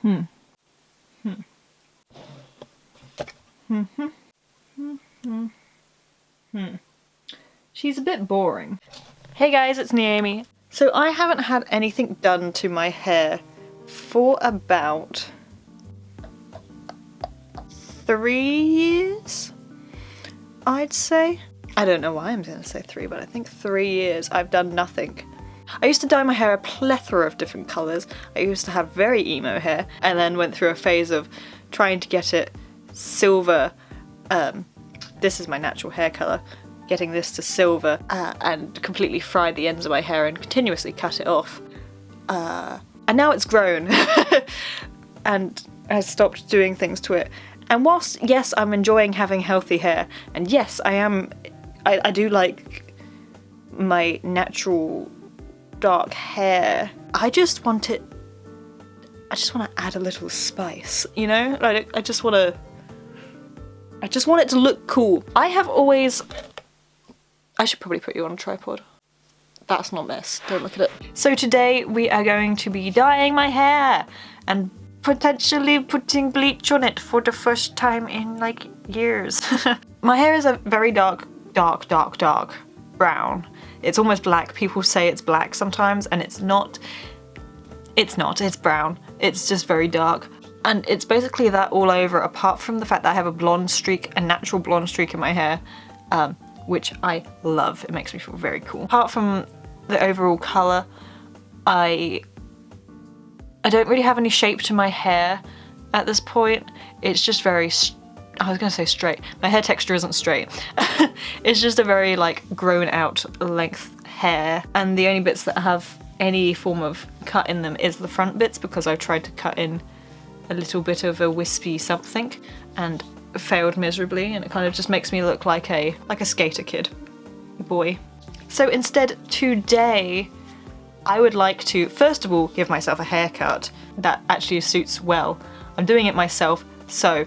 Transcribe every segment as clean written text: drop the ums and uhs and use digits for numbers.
Hmm. She's a bit boring. Hey guys, it's Naomi. So I haven't had anything done to my hair for about 3 years, I'd say. I don't know why I'm gonna say 3, but I think 3 years I've done nothing. I used to dye my hair a plethora of different colours. I used to have very emo hair and then went through a phase of trying to get it silver. This is my natural hair colour. Getting this to silver and completely fried the ends of my hair and continuously cut it off. And now it's grown and has stopped doing things to it. And whilst, yes, I'm enjoying having healthy hair, and yes, I do like my natural dark hair, I just want to add a little spice, you know? Like, I just want it to look cool. I should probably put you on a tripod. That's not this, don't look at it. So today we are going to be dyeing my hair and potentially putting bleach on it for the first time in like years. My hair is a very dark brown. It's almost black. People say it's black sometimes and it's not. It's brown. It's just very dark. And it's basically that all over, apart from the fact that I have a natural blonde streak in my hair, which I love. It makes me feel very cool. Apart from the overall colour, I don't really have any shape to my hair at this point. It's just very, I was gonna say straight. My hair texture isn't straight. It's just a very like grown out length hair. And the only bits that have any form of cut in them is the front bits, because I tried to cut in a little bit of a wispy something and failed miserably, and it kind of just makes me look like a skater kid boy. So instead today I would like to first of all give myself a haircut that actually suits well. I'm doing it myself, so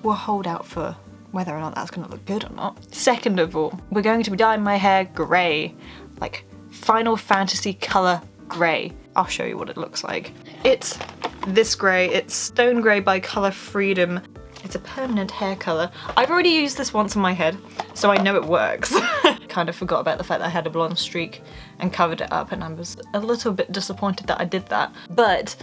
we'll hold out for whether or not that's gonna look good or not. Second of all, we're going to be dyeing my hair grey, like Final Fantasy colour grey. I'll show you what it looks like. It's this grey, it's Stone Grey by Colour Freedom. It's a permanent hair colour. I've already used this once on my head, so I know it works. Kind of forgot about the fact that I had a blonde streak and covered it up, and I was a little bit disappointed that I did that, but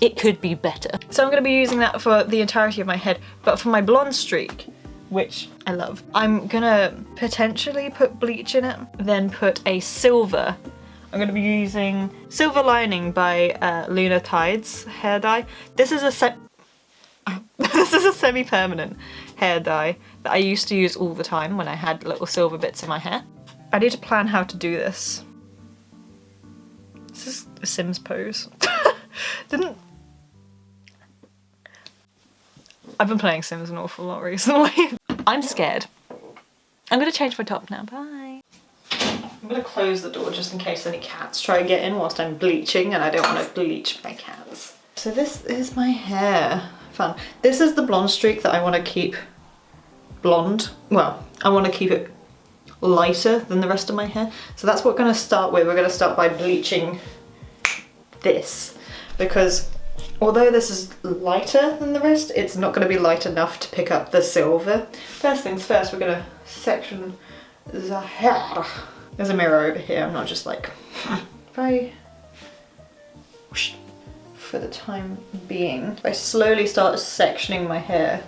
it could be better. So I'm gonna be using that for the entirety of my head, but for my blonde streak, which I love, I'm gonna potentially put bleach in it, then put a silver. I'm gonna be using Silver Lining by Lunar Tides hair dye. This is a semi-permanent hair dye that I used to use all the time when I had little silver bits in my hair. I need to plan how to do this. This is a Sims pose. I've been playing Sims an awful lot recently. I'm scared. I'm gonna change my top now, bye. I'm gonna close the door just in case any cats try to get in whilst I'm bleaching, and I don't want to bleach my cats. So this is my hair. Fun. This is the blonde streak that I want to keep blonde. Well, I want to keep it lighter than the rest of my hair. So that's what we're going to start with. We're going to start by bleaching this, because although this is lighter than the rest, it's not going to be light enough to pick up the silver. First things first, we're going to section the hair. There's a mirror over here. I'm not just like, if I whoosh, for the time being. If I slowly start sectioning my hair,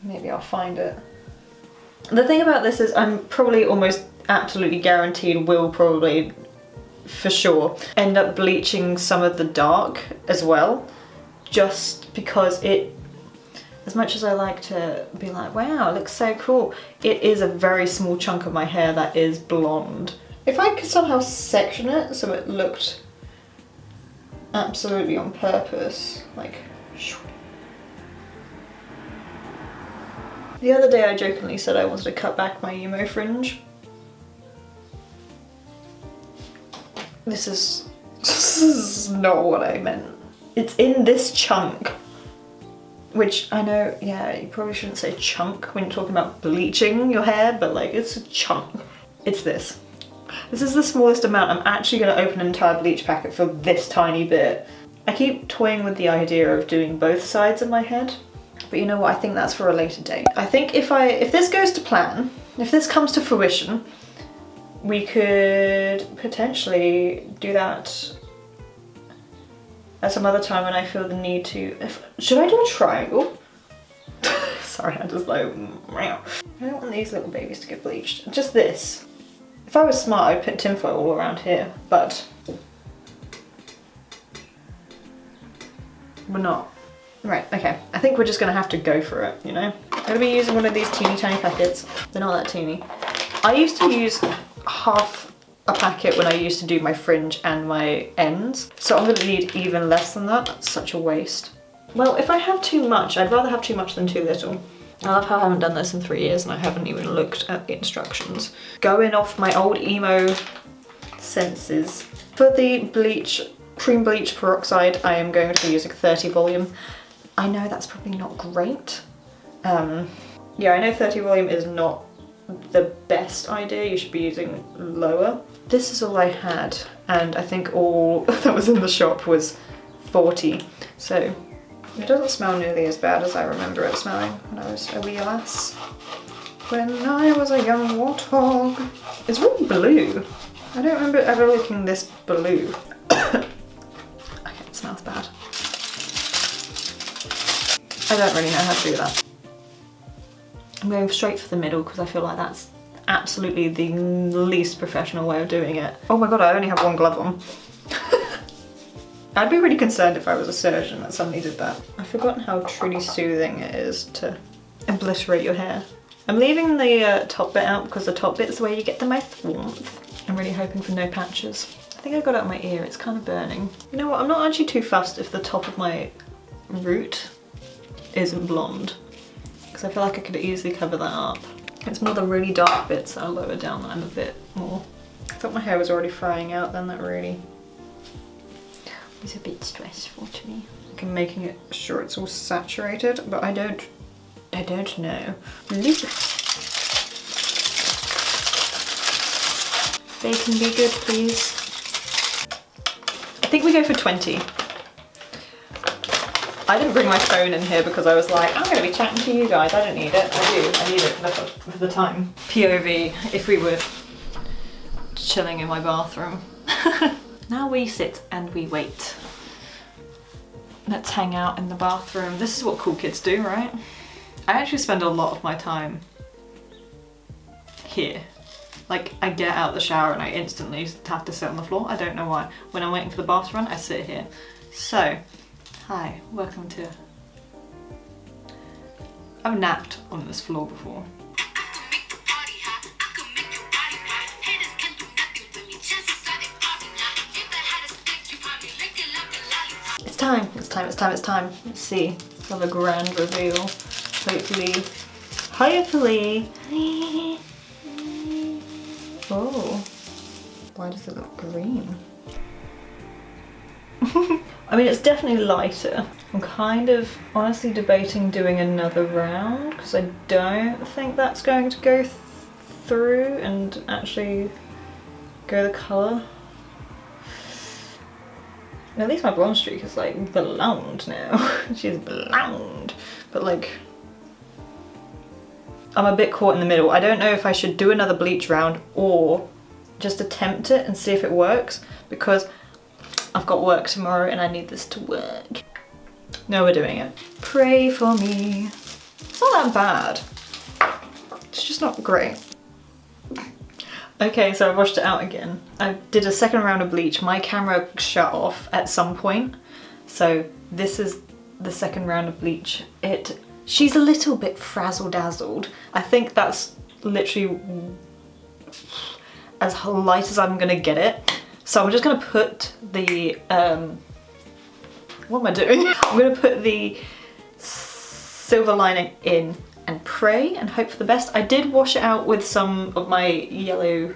maybe I'll find it. The thing about this is I'm probably almost absolutely guaranteed will probably, for sure, end up bleaching some of the dark as well, just because it, as much as I like to be like, wow, it looks so cool, it is a very small chunk of my hair that is blonde. If I could somehow section it so it looked absolutely on purpose, like shoo. The other day I jokingly said I wanted to cut back my emo fringe. This is not what I meant. It's in this chunk, which I know, yeah, you probably shouldn't say chunk when you're talking about bleaching your hair, but like, it's a chunk. It's this. This is the smallest amount. I'm actually going to open an entire bleach packet for this tiny bit. I keep toying with the idea of doing both sides of my head, but you know what, I think that's for a later date. I think if this goes to plan, if this comes to fruition, we could potentially do that at some other time when I feel the need to. Should I do a triangle? Sorry, I just like, meow. I don't want these little babies to get bleached. Just this. If I was smart, I'd put tinfoil all around here, but we're not. Right, okay. I think we're just gonna have to go for it, you know? I'm gonna be using one of these teeny tiny packets. They're not that teeny. I used to use half a packet when I used to do my fringe and my ends, so I'm gonna need even less than that. That's such a waste. Well, if I have too much, I'd rather have too much than too little. I love how I haven't done this in 3 years and I haven't even looked at the instructions. Going off my old emo senses. For the bleach, cream bleach peroxide, I am going to be using 30 volume. I know that's probably not great. Yeah, I know 30 volume is not the best idea. You should be using lower. This is all I had, and I think all that was in the shop was 40. So it doesn't smell nearly as bad as I remember it smelling when I was a wee lass. When I was a young warthog. It's really blue. I don't remember ever looking this blue. Okay, it smells bad. I don't really know how to do that. I'm going straight for the middle because I feel like that's absolutely the least professional way of doing it. Oh my god, I only have one glove on. I'd be really concerned if I was a surgeon that somebody did that. I've forgotten how truly soothing it is to obliterate your hair. I'm leaving the top bit out because the top bit's where you get the most warmth. I'm really hoping for no patches. I think I got it on my ear, it's kind of burning. You know what, I'm not actually too fussed if the top of my root isn't blonde, because I feel like I could easily cover that up. It's more the really dark bits that are lower down that I'm a bit more. I thought my hair was already frying out then, that really was a bit stressful to me. Like I'm making it sure it's all saturated, but I don't know. Bacon be good, please. I think we go for 20. I didn't bring my phone in here because I was like, I'm gonna be chatting to you guys. I don't need it. I need it for the time. POV, if we were chilling in my bathroom. Now we sit and we wait. Let's hang out in the bathroom. This is what cool kids do, right? I actually spend a lot of my time here. Like, I get out the shower and I instantly have to sit on the floor. I don't know why. When I'm waiting for the bath to run, I sit here. So, hi, welcome to... I've napped on this floor before. It's time, it's time, it's time, it's time. Let's see, let's have a grand reveal. Hopefully. Oh, why does it look green? I mean, it's definitely lighter. I'm kind of honestly debating doing another round because I don't think that's going to go through and actually go the colour. At least my blonde streak is like blonde now. She's blonde. But like, I'm a bit caught in the middle. I don't know if I should do another bleach round or just attempt it and see if it works, because I've got work tomorrow and I need this to work. No, we're doing it. Pray for me. It's not that bad. It's just not great. Okay, so I washed it out again. I did a second round of bleach. My camera shut off at some point. So this is the second round of bleach. She's a little bit frazzle-dazzled. I think that's literally as light as I'm gonna get it. So I'm just gonna put the, what am I doing? I'm gonna put the silver lining in and pray and hope for the best. I did wash it out with some of my yellow,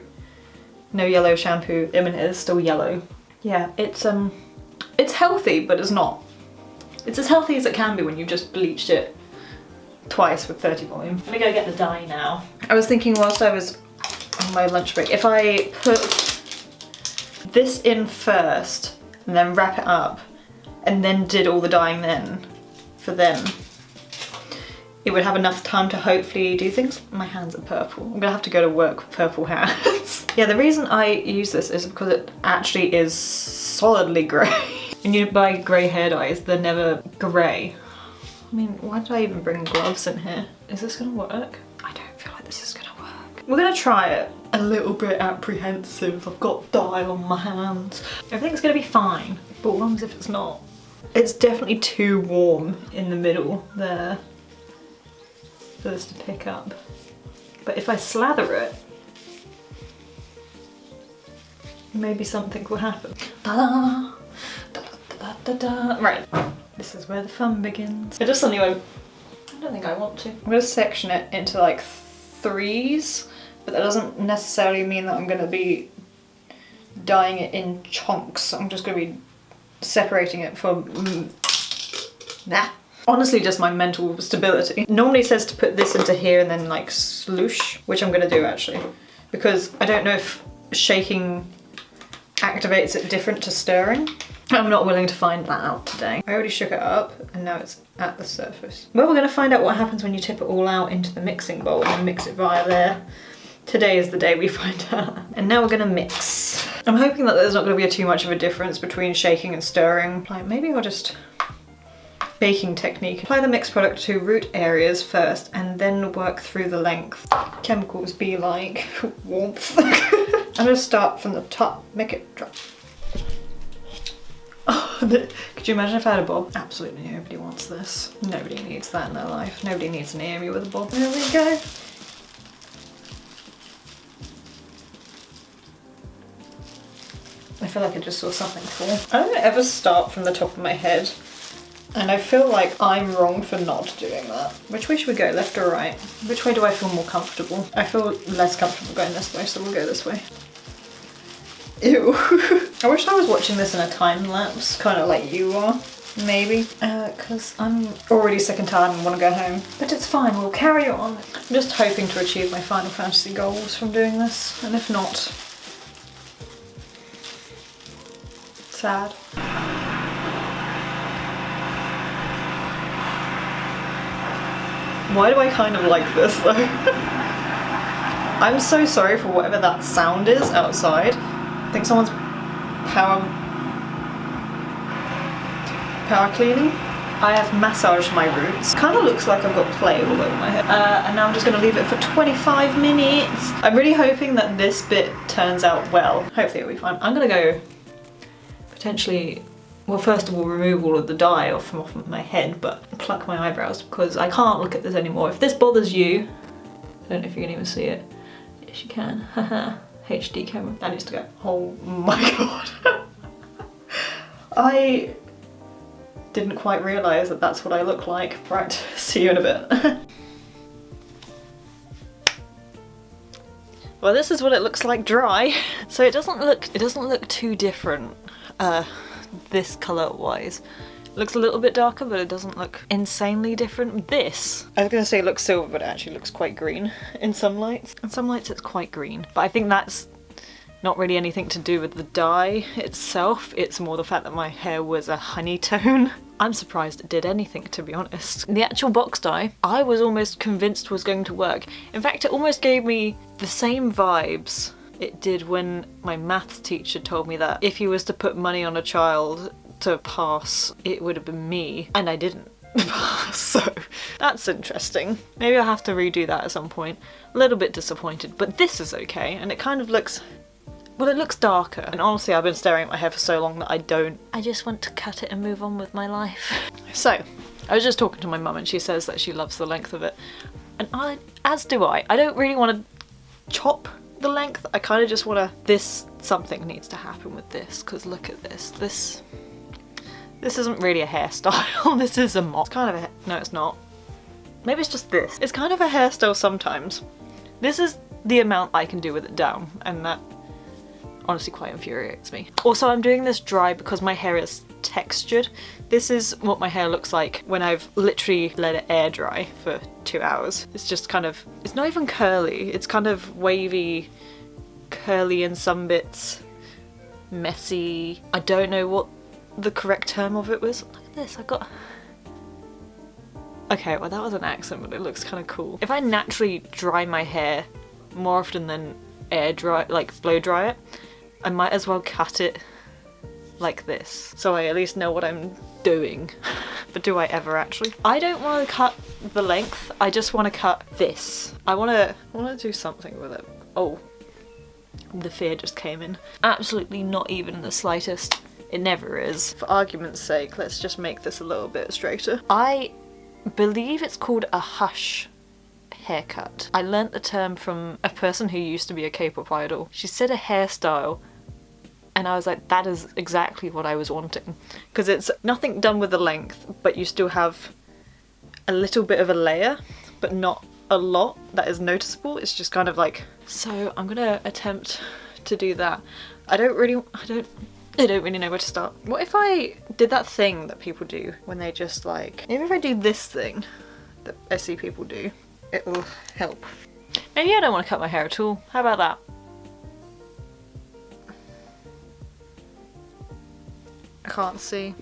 no yellow shampoo. I mean, it is still yellow. Yeah, it's healthy, but it's not. It's as healthy as it can be when you've just bleached it twice with 30 volume. Let me go get the dye now. I was thinking whilst I was on my lunch break, if I put this in first and then wrap it up and then did all the dyeing then for them, it would have enough time to hopefully do things. My hands are purple. I'm gonna have to go to work with purple hands. Yeah, the reason I use this is because it actually is solidly grey. And you buy grey hair dyes, they're never grey. I mean, why did I even bring gloves in here? Is this gonna work? I don't feel like this is gonna work. We're gonna try it. A little bit apprehensive. I've got dye on my hands. Everything's gonna be fine, but what happens if it's not? It's definitely too warm in the middle there for this to pick up. But if I slather it, maybe something will happen. Da-da, da-da-da-da-da. Right, this is where the fun begins. I just suddenly went, I don't think I want to. I'm gonna section it into like 3s, but that doesn't necessarily mean that I'm gonna be dyeing it in chunks. I'm just gonna be separating it from, nah. Honestly, just my mental stability. Normally it says to put this into here and then like sloosh, which I'm gonna do actually, because I don't know if shaking activates it different to stirring. I'm not willing to find that out today. I already shook it up and now it's at the surface. Well, we're gonna find out what happens when you tip it all out into the mixing bowl and mix it via there. Today is the day we find out. And now we're gonna mix. I'm hoping that there's not gonna be too much of a difference between shaking and stirring. Like maybe I'll just baking technique. Apply the mixed product to root areas first and then work through the length. Chemicals be like warmth. I'm gonna start from the top, make it drop. Oh, could you imagine if I had a bob? Absolutely nobody wants this. Nobody needs that in their life. Nobody needs an Amy with a bob. There we go. I feel like I just saw something fall. I don't ever start from the top of my head. And I feel like I'm wrong for not doing that. Which way should we go, left or right? Which way do I feel more comfortable? I feel less comfortable going this way, so we'll go this way. Ew. I wish I was watching this in a time lapse, kind of like you are, maybe. Because I'm already sick and tired and want to go home. But it's fine, we'll carry on. I'm just hoping to achieve my Final Fantasy goals from doing this, and if not, sad. Why do I kind of like this though? I'm so sorry for whatever that sound is outside. I think someone's power cleaning. I have massaged my roots. Kind of looks like I've got clay all over my head. And now I'm just going to leave it for 25 minutes. I'm really hoping that this bit turns out well. Hopefully it'll be fine. I'm going to go potentially, well, first of all, remove all of the dye off of my head, but pluck my eyebrows because I can't look at this anymore. If this bothers you, I don't know if you can even see it. Yes, you can. Haha. HD camera. That needs to go. Oh my god. I didn't quite realise that that's what I look like. Right, see you in a bit. Well, this is what it looks like dry. So it doesn't look too different, this colour wise. It looks a little bit darker, but it doesn't look insanely different. This, I was gonna say it looks silver, but it actually looks quite green in some lights. In some lights it's quite green, but I think that's not really anything to do with the dye itself. It's more the fact that my hair was a honey tone. I'm surprised it did anything, to be honest. The actual box dye, I was almost convinced was going to work. In fact, it almost gave me the same vibes it did when my maths teacher told me that if he was to put money on a child to pass, it would have been me, and I didn't pass, so that's interesting. Maybe I'll have to redo that at some point. A little bit disappointed, but this is okay, and it kind of looks, well, it looks darker. And honestly, I've been staring at my hair for so long that I just want to cut it and move on with my life. So, I was just talking to my mum and she says that she loves the length of it. And as do I. I don't really want to chop the length. I kind of just want to, something needs to happen with this, because look at this. This isn't really a hairstyle. This is a mop. It's kind of a, no it's not. Maybe it's just this. It's kind of a hairstyle sometimes. This is the amount I can do with it down, and that honestly quite infuriates me. Also, I'm doing this dry because my hair is textured. This is what my hair looks like when I've literally let it air dry for 2 hours. It's just kind of, it's not even curly. It's kind of wavy, curly in some bits, messy. I don't know what the correct term of it was. Look at this, I got... Okay, well that was an accent, but it looks kind of cool. If I naturally dry my hair more often than air dry, like blow dry it, I might as well cut it like this, so I at least know what I'm doing. But do I ever actually? I don't want to cut the length, I just want to cut this. I want to do something with it. Oh, the fear just came in. Absolutely not even the slightest. It never is. For argument's sake, let's just make this a little bit straighter. I believe it's called a hush haircut. I learnt the term from a person who used to be a K-pop idol. She said a hairstyle and I was like, that is exactly what I was wanting. Because it's nothing done with the length, but you still have a little bit of a layer, but not a lot that is noticeable. It's just kind of like, so I'm gonna attempt to do that. I don't really know where to start. What if I did that thing that people do when they just like, maybe if I do this thing that I see people do, it will help. Maybe I don't want to cut my hair at all. How about that? I can't see.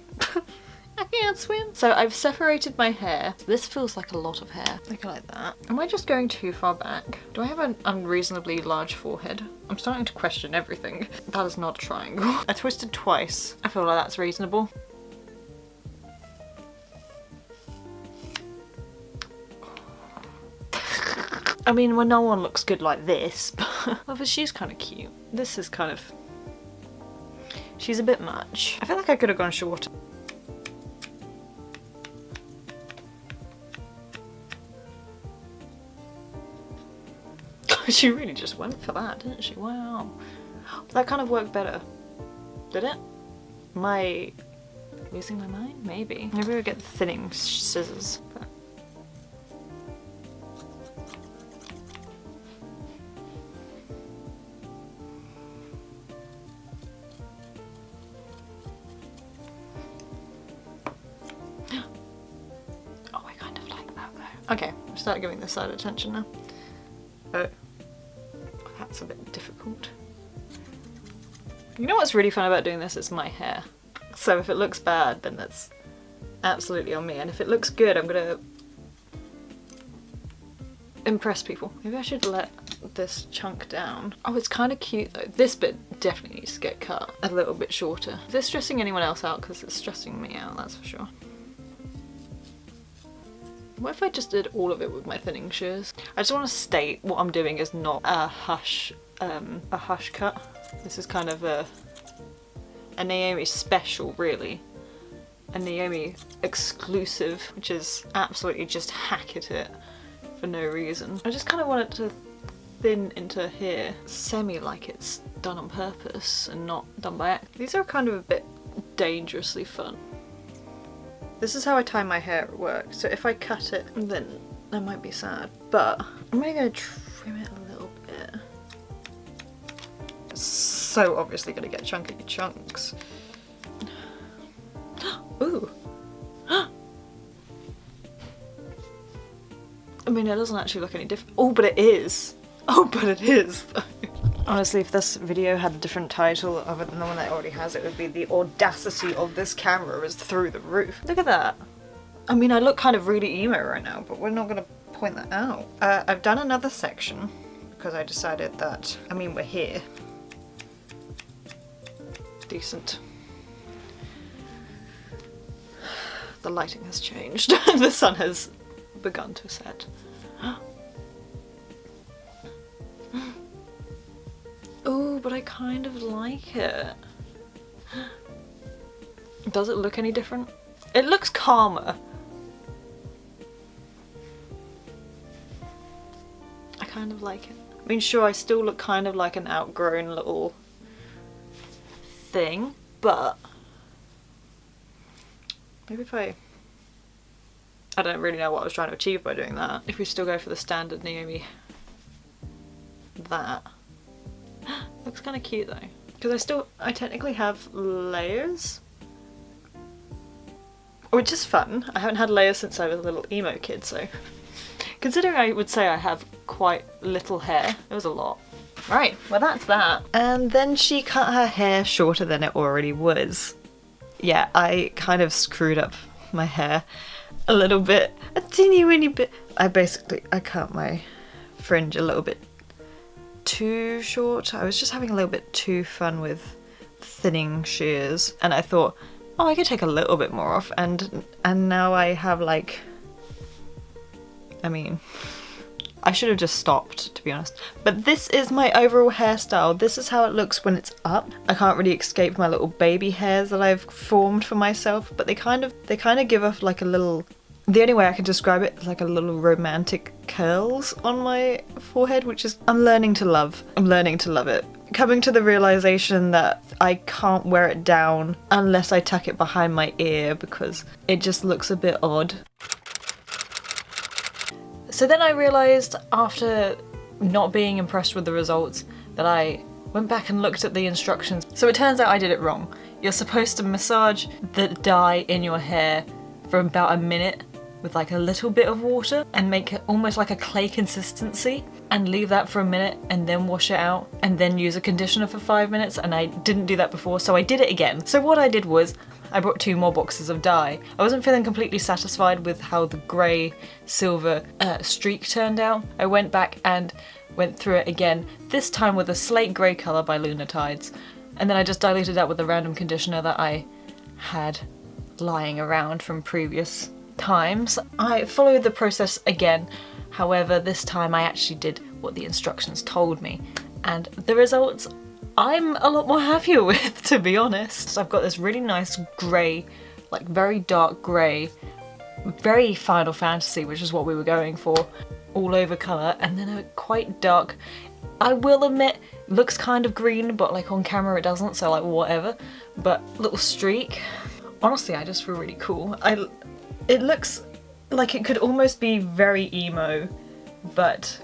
I can't swim. So I've separated my hair. This feels like a lot of hair. Like that. Am I just going too far back? Do I have an unreasonably large forehead? I'm starting to question everything. That is not a triangle. I twisted twice. I feel like that's reasonable. I mean, well, no one looks good like this, but she's kind of cute. This is kind of... She's a bit much. I feel like I could have gone shorter. She really just went for that, didn't she? Wow. That kind of worked better. Did it? Am I losing my mind? Maybe. Maybe we get the thinning scissors. But... Oh, I kind of like that though. Okay, I'll start giving this side attention now. Oh. That's a bit difficult. You know what's really fun about doing this? It's my hair. So if it looks bad, then that's absolutely on me. And if it looks good, I'm gonna impress people. Maybe I should let this chunk down. Oh, it's kind of cute though. This bit definitely needs to get cut a little bit shorter. Is this stressing anyone else out? Because it's stressing me out, that's for sure. What if I just did all of it with my thinning shears? I just want to state what I'm doing is not a hush cut. This is kind of a Naomi special, really. A Naomi exclusive, which is absolutely just hack at it for no reason. I just kind of want it to thin into here, semi like it's done on purpose and not done by accident. These are kind of a bit dangerously fun. This is how I tie my hair at work, so if I cut it, then I might be sad. But I'm only going to trim it a little bit. It's so obviously going to get chunky chunks. Ooh! I mean, it doesn't actually look any different. Oh, but it is! Oh, but it is! Honestly, if this video had a different title other than the one that already has, it would be "The audacity of this camera is through the roof." Look at that. I mean, I look kind of really emo right now, but we're not going to point that out. I've done another section because I decided that, I mean, we're here. Decent. The lighting has changed. The sun has begun to set. Oh, but I kind of like it. Does it look any different? It looks calmer. I kind of like it. I mean, sure, I still look kind of like an outgrown little thing, but maybe if I don't really know what I was trying to achieve by doing that. If we still go for the standard Naomi, that looks kind of cute though. Because I technically have layers. Which is fun. I haven't had layers since I was a little emo kid, so. Considering I would say I have quite little hair, it was a lot. Right, well that's that. And then she cut her hair shorter than it already was. yeah, I kind of screwed up my hair a little bit, a teeny weeny bit. I cut my fringe a little bit too short. I was just having a little bit too fun with thinning shears, and I thought, oh, I could take a little bit more off, and now I have like, I mean, I should have just stopped, to be honest. But this is my overall hairstyle. This is how it looks when it's up. I can't really escape my little baby hairs that I've formed for myself, but they kind of give off like a little, the only way I can describe it is like a little romantic curls on my forehead, which is, I'm learning to love. I'm learning to love it. Coming to the realization that I can't wear it down unless I tuck it behind my ear because it just looks a bit odd. So then I realised, after not being impressed with the results, that I went back and looked at the instructions. So it turns out I did it wrong. You're supposed to massage the dye in your hair for about a minute with like a little bit of water and make it almost like a clay consistency, and leave that for a minute and then wash it out and then use a conditioner for 5 minutes, and I didn't do that before, so I did it again. So what I did was I brought 2 more boxes of dye. I wasn't feeling completely satisfied with how the grey silver streak turned out. I went back and went through it again, this time with a slate grey colour by Lunar Tides, and then I just diluted that with a random conditioner that I had lying around from previous times. I followed the process again, however this time I actually did what the instructions told me, and the results I'm a lot more happier with, to be honest. So I've got this really nice grey, like very dark grey, very Final Fantasy, which is what we were going for, all over colour, and then a quite dark, I will admit, looks kind of green, but like on camera it doesn't, so like whatever, but little streak. Honestly, I just feel really cool. It looks like it could almost be very emo, but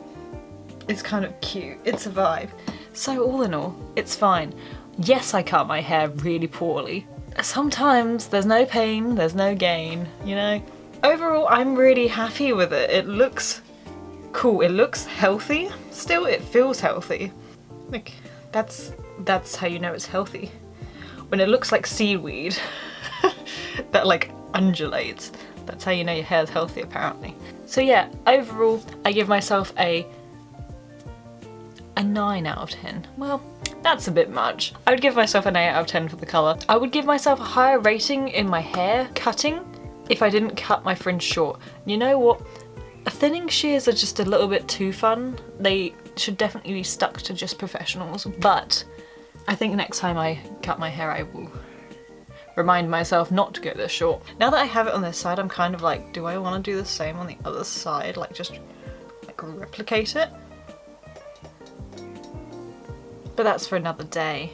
it's kind of cute. It's a vibe. So all in all, it's fine. Yes, I cut my hair really poorly. Sometimes there's no pain, there's no gain, you know? Overall, I'm really happy with it. It looks cool. It looks healthy. Still, it feels healthy. Like, that's how you know it's healthy. When it looks like seaweed that like undulates, that's how you know your hair's healthy, apparently. So yeah, overall, I give myself a 9 out of 10. Well, that's a bit much. I would give myself an 8 out of 10 for the colour. I would give myself a higher rating in my hair cutting if I didn't cut my fringe short. You know what? Thinning shears are just a little bit too fun. They should definitely be stuck to just professionals, but I think next time I cut my hair I will remind myself not to go this short. Now that I have it on this side, I'm kind of like, do I want to do the same on the other side? Like just like replicate it? But that's for another day.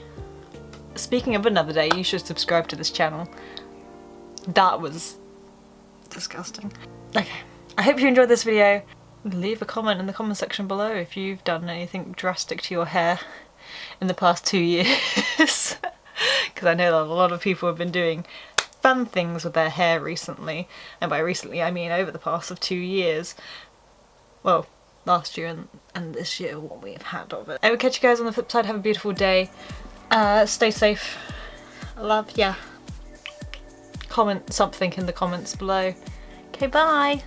Speaking of another day, you should subscribe to this channel. That was disgusting. Okay, I hope you enjoyed this video. Leave a comment in the comment section below if you've done anything drastic to your hair in the past 2 years. Because I know that a lot of people have been doing fun things with their hair recently. And by recently I mean over the past of 2 years. Well, last year and this year, what we've had of it. I will catch you guys on the flip side. Have a beautiful day. Stay safe. Love ya. Comment something in the comments below. Okay, bye.